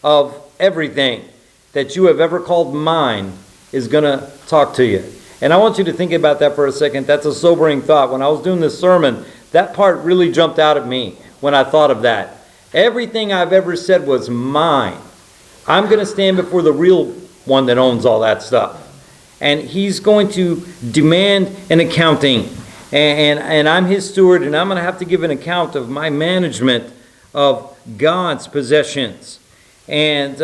of everything that you have ever called mine is going to talk to you. And I want you to think about that for a second. That's a sobering thought. When I was doing this sermon, that part really jumped out at me when I thought of that. Everything I've ever said was mine. I'm going to stand before the real one that owns all that stuff. And he's going to demand an accounting. And I'm his steward, and I'm going to have to give an account of my management of God's possessions. And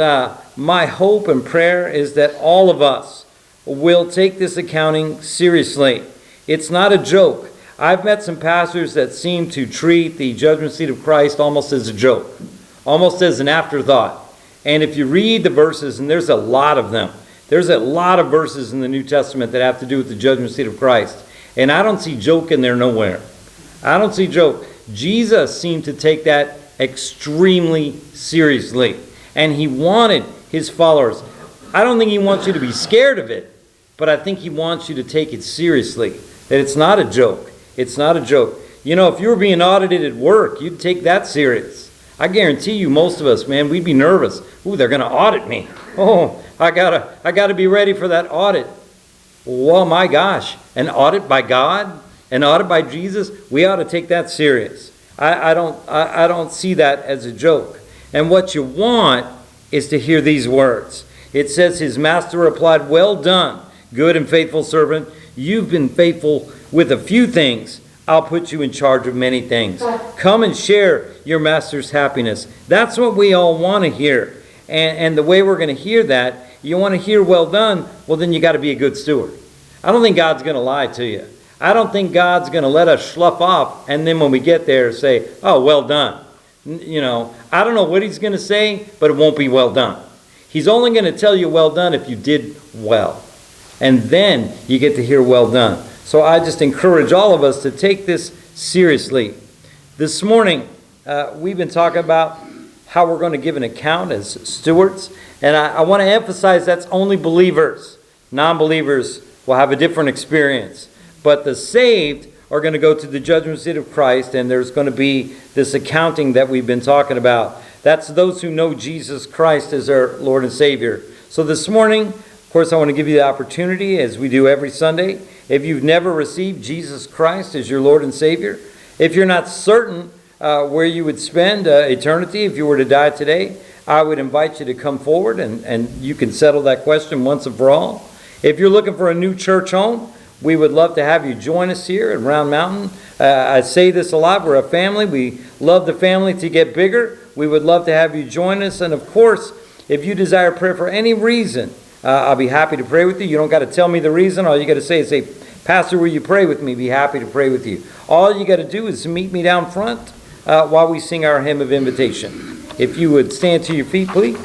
my hope and prayer is that all of us will take this accounting seriously. It's not a joke. I've met some pastors that seem to treat the judgment seat of Christ almost as a joke, almost as an afterthought. And if you read the verses, and there's a lot of them, there's a lot of verses in the New Testament that have to do with the judgment seat of Christ. And I don't see joke in there nowhere. I don't see joke. Jesus seemed to take that extremely seriously. And he wanted his followers. I don't think he wants you to be scared of it, but I think he wants you to take it seriously. That it's not a joke. It's not a joke. You know, if you were being audited at work, you'd take that serious. I guarantee you, most of us, man, we'd be nervous. Ooh, they're going to audit me. Oh, I gotta be ready for that audit. Well, my gosh, an audit by God, an audit by Jesus, we ought to take that serious. I don't see that as a joke. And what you want is to hear these words. It says, his master replied, well done, good and faithful servant. You've been faithful with a few things. I'll put you in charge of many things. Come and share your master's happiness. That's what we all want to hear. And the way we're going to hear that, you want to hear well done, well, then you got to be a good steward. I don't think God's going to lie to you. I don't think God's going to let us slough off and then when we get there say, oh, well done. You know, I don't know what he's going to say, but it won't be well done. He's only going to tell you well done if you did well. And then you get to hear well done. So I just encourage all of us to take this seriously. This morning, we've been talking about how we're going to give an account as stewards. And I want to emphasize that's only believers. Non-believers will have a different experience. But the saved are going to go to the judgment seat of Christ, and there's going to be this accounting that we've been talking about. That's those who know Jesus Christ as their Lord and Savior. So this morning, of course, I want to give you the opportunity, as we do every Sunday. If you've never received Jesus Christ as your Lord and Savior, if you're not certain where you would spend eternity if you were to die today, I would invite you to come forward and you can settle that question once and for all. If you're looking for a new church home, we would love to have you join us here at Round Mountain. I say this a lot. We're a family. We love the family to get bigger. We would love to have you join us. And of course, if you desire prayer for any reason, I'll be happy to pray with you. You don't got to tell me the reason. All you got to say is, Pastor, will you pray with me? Be happy to pray with you. All you got to do is meet me down front while we sing our hymn of invitation. If you would stand to your feet, please.